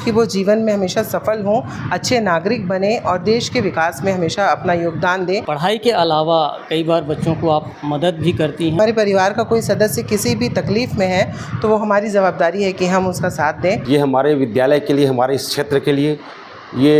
कि वो जीवन में हमेशा सफल हों, अच्छे नागरिक बने और देश के विकास में हमेशा अपना योगदान दें। पढ़ाई के अलावा कई बार बच्चों को आप मदद भी करती हैं। हमारे परिवार का कोई सदस्य किसी भी तकलीफ़ में है तो वो हमारी जवाबदारी है कि हम उसका साथ दें। ये हमारे विद्यालय के लिए, हमारे इस क्षेत्र के लिए ये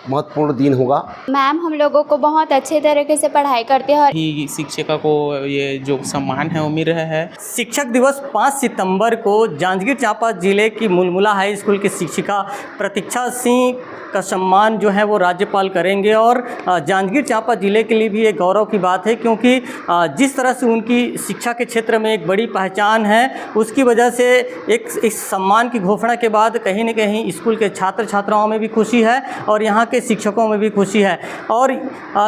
महत्वपूर्ण दिन होगा। मैम हम लोगों को बहुत अच्छे तरीके से पढ़ाई करते हैं ही शिक्षिका को ये जो सम्मान है वो मिल रहा है। शिक्षक दिवस 5 सितंबर को जांजगीर चांपा जिले की मुलमुला हाई स्कूल की शिक्षिका प्रतीक्षा सिंह का सम्मान जो है वो राज्यपाल करेंगे और जांजगीर चांपा जिले के लिए भी एक गौरव की बात है, क्योंकि जिस तरह से उनकी शिक्षा के क्षेत्र में एक बड़ी पहचान है, उसकी वजह से एक इस सम्मान की घोषणा के बाद कहीं न कहीं स्कूल के छात्र छात्राओं में भी खुशी है और यहाँ के शिक्षकों में भी खुशी है। और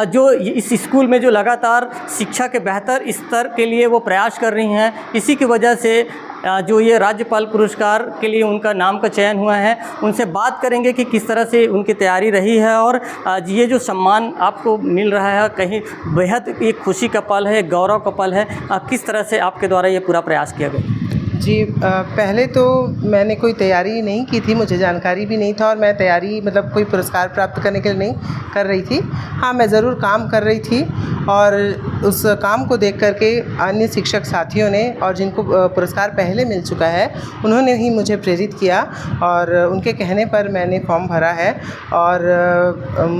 जो इस स्कूल में जो लगातार शिक्षा के बेहतर स्तर के लिए वो प्रयास कर रही हैं, इसी की वजह से जो ये राज्यपाल पुरस्कार के लिए उनका नाम का चयन हुआ है, उनसे बात करेंगे कि किस तरह से उनकी तैयारी रही है और ये जो सम्मान आपको मिल रहा है कहीं बेहद एक खुशी का पल है, गौरव का पल है। किस तरह से आपके द्वारा ये पूरा प्रयास किया गया? जी, पहले तो मैंने कोई तैयारी नहीं की थी, मुझे जानकारी भी नहीं था और मैं तैयारी मतलब कोई पुरस्कार प्राप्त करने के लिए नहीं कर रही थी। हाँ, मैं ज़रूर काम कर रही थी और उस काम को देख कर के अन्य शिक्षक साथियों ने और जिनको पुरस्कार पहले मिल चुका है उन्होंने ही मुझे प्रेरित किया और उनके कहने पर मैंने फॉर्म भरा है और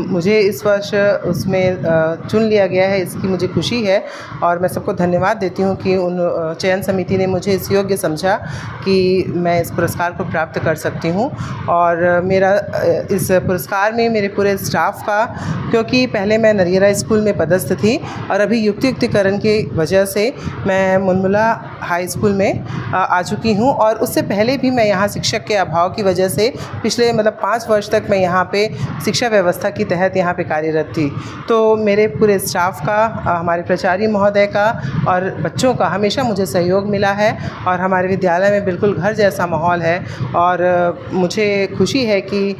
मुझे इस वर्ष उसमें चुन लिया गया है, इसकी मुझे खुशी है और मैं सबको धन्यवाद देती हूँ कि उन चयन समिति ने मुझे इस योग्य समझा कि मैं इस पुरस्कार को प्राप्त कर सकती हूँ। और मेरा इस पुरस्कार में मेरे पूरे स्टाफ का, क्योंकि पहले मैं नरियरा स्कूल में पदस्थ थी और अभी युक्तिकरण की वजह से मैं मुलमुला हाई स्कूल में आ चुकी हूँ और उससे पहले भी मैं यहाँ शिक्षक के अभाव की वजह से पिछले 5 वर्ष तक मैं यहाँ पे शिक्षा व्यवस्था के तहत यहाँ पे कार्यरत थी। तो मेरे पूरे स्टाफ का, हमारे प्राचार्य महोदय का और बच्चों का हमेशा मुझे सहयोग मिला है और हमारे विद्यालय में बिल्कुल घर जैसा माहौल है और मुझे खुशी है कि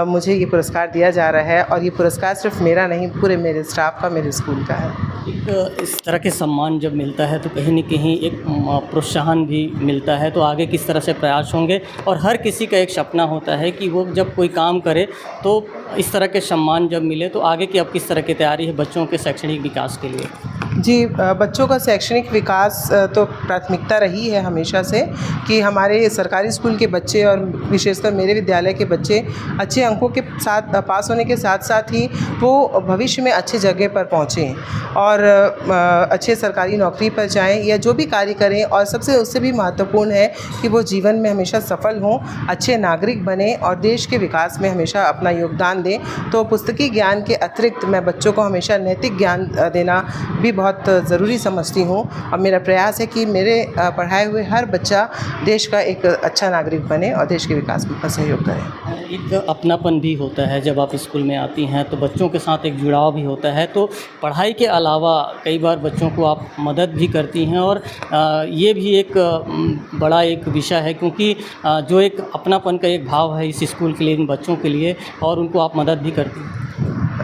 मुझे ये पुरस्कार दिया जा रहा है और ये पुरस्कार सिर्फ मेरा नहीं, पूरे मेरे स्टाफ का, मेरे स्कूल का है। एक इस तरह के सम्मान जब मिलता है तो कहीं न कहीं एक प्रोत्साहन भी मिलता है, तो आगे किस तरह से प्रयास होंगे? और हर किसी का एक सपना होता है कि वो जब कोई काम करे तो इस तरह के सम्मान जब मिले तो आगे की अब किस तरह की तैयारी है बच्चों के शैक्षणिक विकास के लिए? जी, बच्चों का शैक्षणिक विकास तो प्राथमिकता रही है हमेशा से कि हमारे सरकारी स्कूल के बच्चे और विशेषकर मेरे विद्यालय के बच्चे अच्छे अंकों के साथ पास होने के साथ साथ ही वो भविष्य में अच्छी जगह पर पहुँचें और अच्छे सरकारी नौकरी पर जाएं या जो भी कार्य करें, और सबसे उससे भी महत्वपूर्ण है कि वो जीवन में हमेशा सफल हों, अच्छे नागरिक बने और देश के विकास में हमेशा अपना योगदान दें। तो पुस्तकीय ज्ञान के अतिरिक्त मैं बच्चों को हमेशा नैतिक ज्ञान देना भी बहुत ज़रूरी समझती हूँ और मेरा प्रयास है कि मेरे पढ़ाए हुए हर बच्चा देश का एक अच्छा नागरिक बने और देश के विकास में सहयोग करे। एक अपनापन भी होता है जब आप स्कूल में आती हैं, तो बच्चों के साथ एक जुड़ाव भी होता है। तो पढ़ाई के अलावा कई बार बच्चों को आप मदद भी करती हैं और ये भी एक बड़ा एक विषय है, क्योंकि जो एक अपनापन का एक भाव है इस स्कूल के लिए, इन बच्चों के लिए, और उनको आप मदद भी करती हैं।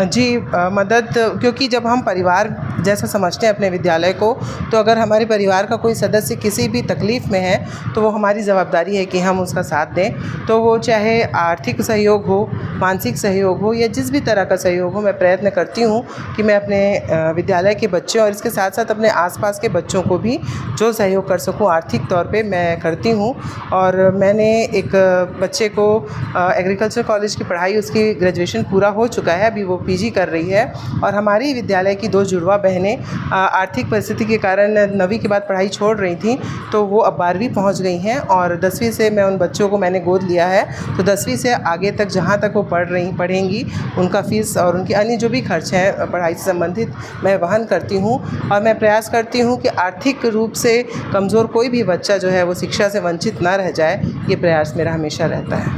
जी, मदद, क्योंकि जब हम परिवार जैसा समझते हैं अपने विद्यालय को, तो अगर हमारे परिवार का कोई सदस्य किसी भी तकलीफ़ में है तो वो हमारी ज़वाबदारी है कि हम उसका साथ दें। तो वो चाहे आर्थिक सहयोग हो, मानसिक सहयोग हो या जिस भी तरह का सहयोग हो, मैं प्रयत्न करती हूँ कि मैं अपने विद्यालय के बच्चों और इसके साथ साथ अपने आसपास के बच्चों को भी जो सहयोग कर सकूँ आर्थिक तौर पे मैं करती हूँ। और मैंने एक बच्चे को एग्रीकल्चर कॉलेज की पढ़ाई, उसकी ग्रेजुएशन पूरा हो चुका है, अभी वो पीजी कर रही है और हमारी विद्यालय की 2 जुड़वा बहनें आर्थिक परिस्थिति के कारण 9वीं के बाद पढ़ाई छोड़ रही थीं, तो वो अब 12वीं पहुंच गई हैं और 10वीं से मैं उन बच्चों को मैंने गोद लिया है। तो 10वीं से आगे तक जहां तक वो पढ़ेंगी उनका फ़ीस और उनकी अन्य जो भी खर्च हैं पढ़ाई से संबंधित मैं वहन करती हूँ और मैं प्रयास करती हूँ कि आर्थिक रूप से कमज़ोर कोई भी बच्चा जो है वो शिक्षा से वंचित ना रह जाए। ये प्रयास मेरा हमेशा रहता है।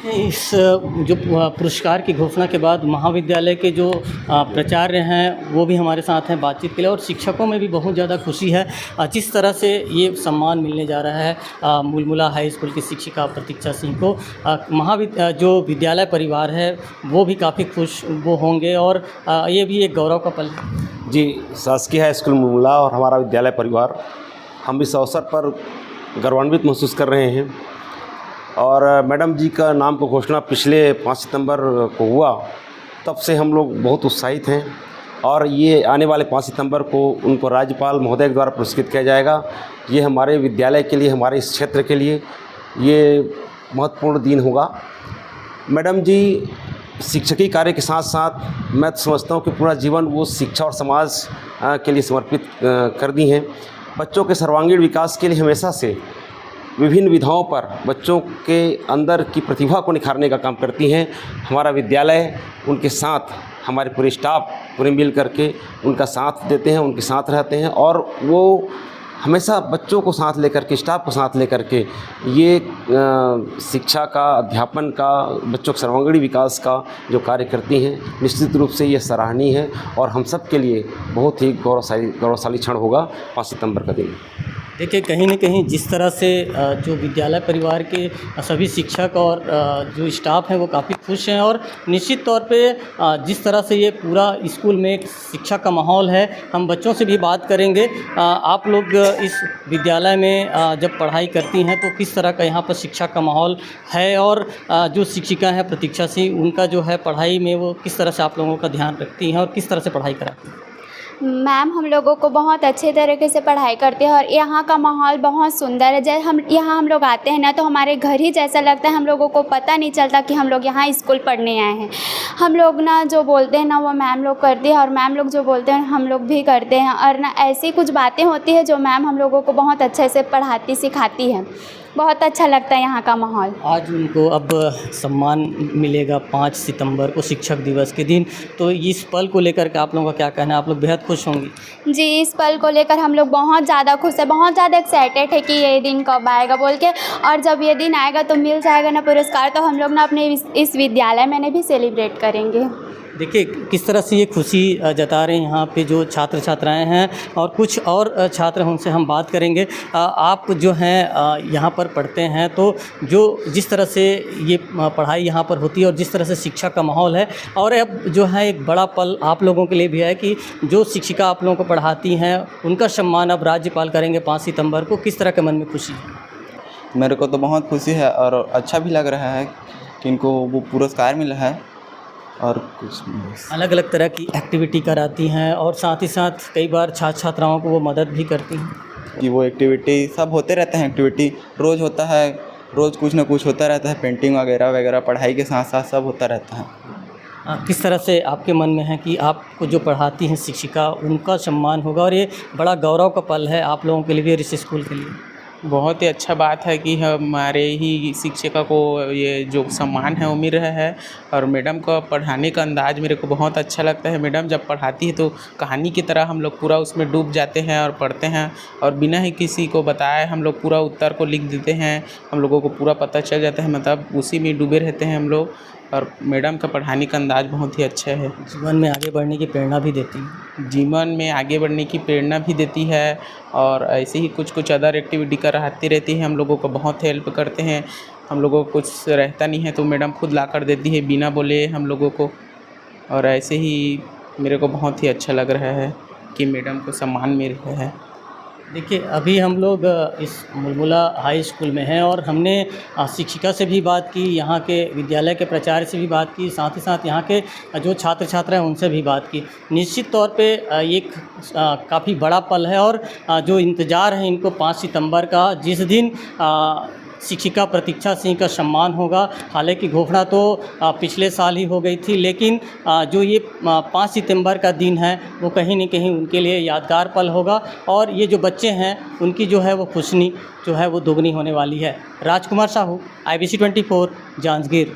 इस जो पुरस्कार की घोषणा के बाद महाविद्यालय के जो प्राचार्य हैं वो भी हमारे साथ हैं बातचीत के लिए, और शिक्षकों में भी बहुत ज़्यादा खुशी है जिस तरह से ये सम्मान मिलने जा रहा है मुलमुला हाई स्कूल की शिक्षिका प्रतीक्षा सिंह को। जो विद्यालय परिवार है वो भी काफ़ी खुश वो होंगे और ये भी एक गौरव का पल है। जी, शासकीय हाई स्कूल मुलमुला और हमारा विद्यालय परिवार, हम इस अवसर पर गौरवान्वित महसूस कर रहे हैं और मैडम जी का नाम को घोषणा पिछले 5 सितंबर को हुआ, तब से हम लोग बहुत उत्साहित हैं और ये आने वाले 5 सितंबर को उनको राज्यपाल महोदय द्वारा पुरस्कृत किया जाएगा। ये हमारे विद्यालय के लिए, हमारे इस क्षेत्र के लिए ये महत्वपूर्ण दिन होगा। मैडम जी शिक्षकीय कार्य के साथ साथ मैं समझता हूँ कि पूरा जीवन वो शिक्षा और समाज के लिए समर्पित कर दी हैं। बच्चों के सर्वांगीण विकास के लिए हमेशा से विभिन्न विधाओं पर बच्चों के अंदर की प्रतिभा को निखारने का काम करती हैं। हमारा विद्यालय उनके साथ, हमारे पूरे स्टाफ पूरे मिल करके उनका साथ देते हैं, उनके साथ रहते हैं और वो हमेशा बच्चों को साथ लेकर के, स्टाफ को साथ लेकर के ये शिक्षा का, अध्यापन का, बच्चों के सर्वांगीण विकास का जो कार्य करती हैं, निश्चित रूप से ये सराहनीय है और हम सब के लिए बहुत ही गौरवशाली क्षण होगा 5 सितंबर का दिन। देखिए, कहीं न कहीं जिस तरह से जो विद्यालय परिवार के सभी शिक्षक और जो स्टाफ हैं वो काफ़ी खुश हैं और निश्चित तौर पे जिस तरह से ये पूरा स्कूल में एक शिक्षा का माहौल है, हम बच्चों से भी बात करेंगे। आप लोग इस विद्यालय में जब पढ़ाई करती हैं तो किस तरह का यहाँ पर शिक्षा का माहौल है और जो शिक्षिका हैं प्रतीक्षा सिंह, उनका जो है पढ़ाई में वो किस तरह से आप लोगों का ध्यान रखती हैं और किस तरह से पढ़ाई कराती हैं? मैम हम लोगों को बहुत अच्छे तरीके से पढ़ाई करते हैं और यहाँ का माहौल बहुत सुंदर है। जब हम लोग आते हैं ना तो हमारे घर ही जैसा लगता है। हम लोगों को पता नहीं चलता कि हम लोग यहाँ स्कूल पढ़ने आए हैं। हम लोग ना जो बोलते हैं ना वो मैम लोग करती है और मैम लोग जो बोलते हैं हम लोग भी करते हैं और ना ऐसी कुछ बातें होती है जो मैम हम लोगों को बहुत अच्छे से पढ़ाती सिखाती है। बहुत अच्छा लगता है यहाँ का माहौल। आज उनको अब सम्मान मिलेगा 5 सितंबर को शिक्षक दिवस के दिन, तो इस पल को लेकर के आप लोगों का क्या कहना है? आप लोग बेहद खुश होंगी? जी, इस पल को लेकर हम लोग बहुत ज़्यादा खुश है, बहुत ज़्यादा एक्साइटेड है कि ये दिन कब आएगा बोल के। और जब ये दिन आएगा तो मिल जाएगा ना पुरस्कार, तो हम लोग ना अपने इस विद्यालय में भी सेलिब्रेट करेंगे। देखिए किस तरह से ये खुशी जता रहे हैं यहाँ पे जो छात्र छात्राएं हैं और कुछ और छात्र हैं, उनसे हम बात करेंगे। आप जो हैं यहाँ पर पढ़ते हैं तो जो जिस तरह से ये पढ़ाई यहाँ पर होती है और जिस तरह से शिक्षा का माहौल है, और अब जो है एक बड़ा पल आप लोगों के लिए भी है कि जो शिक्षिका आप लोगों को पढ़ाती हैं उनका सम्मान अब राज्यपाल करेंगे 5 सितंबर को। किस तरह के मन में खुशी है? मेरे को तो बहुत खुशी है और अच्छा भी लग रहा है कि इनको वो पुरस्कार मिला है और कुछ अलग अलग तरह की एक्टिविटी कराती हैं और साथ ही साथ कई बार छात्र छात्राओं को वो मदद भी करती हैं कि वो एक्टिविटी सब होते रहते हैं। एक्टिविटी रोज़ होता है, रोज़ कुछ ना कुछ होता रहता है, पेंटिंग वगैरह वगैरह, पढ़ाई के साथ साथ सब होता रहता है। किस तरह से आपके मन में है कि आपको जो पढ़ाती हैं शिक्षिका उनका सम्मान होगा और ये बड़ा गौरव का पल है आप लोगों के लिए भी और इस स्कूल के लिए? बहुत ही अच्छा बात है कि हमारे ही शिक्षिका को ये जो सम्मान है वो मिल रहा है और मैडम का पढ़ाने का अंदाज़ मेरे को बहुत अच्छा लगता है। मैडम जब पढ़ाती है तो कहानी की तरह हम लोग पूरा उसमें डूब जाते हैं और पढ़ते हैं और बिना ही किसी को बताए हम लोग पूरा उत्तर को लिख देते हैं। हम लोगों को पूरा पता चल जाता है, मतलब उसी में डूबे रहते हैं हम लोग। और मैडम का पढ़ाने का अंदाज़ बहुत ही अच्छा है। जीवन में आगे बढ़ने की प्रेरणा भी देती है। जीवन में आगे बढ़ने की प्रेरणा भी देती है और ऐसे ही कुछ अदर एक्टिविटी कराती रहती है। हम लोगों को बहुत हेल्प करते हैं। हम लोगों को कुछ रहता नहीं है तो मैडम खुद ला कर देती है बिना बोले हम लोगों को। और ऐसे ही मेरे को बहुत ही अच्छा लग रहा है कि मैडम को सम्मान मिल रहा है। देखिए अभी हम लोग इस मुलमुला हाई स्कूल में हैं और हमने शिक्षिका से भी बात की, यहाँ के विद्यालय के प्राचार्य से भी बात की, साथ ही साथ यहाँ के जो छात्र छात्रा हैं उनसे भी बात की। निश्चित तौर पे एक काफ़ी बड़ा पल है और जो इंतज़ार है इनको 5 सितंबर का, जिस दिन शिक्षिका प्रतीक्षा सिंह का सम्मान होगा। हालांकि घोषणा तो पिछले साल ही हो गई थी, लेकिन जो ये 5 सितंबर का दिन है वो कहीं न कहीं उनके लिए यादगार पल होगा और ये जो बच्चे हैं उनकी जो है वो खुशनी जो है वो दोगुनी होने वाली है। राजकुमार साहू, IBC 24, जांजगीर।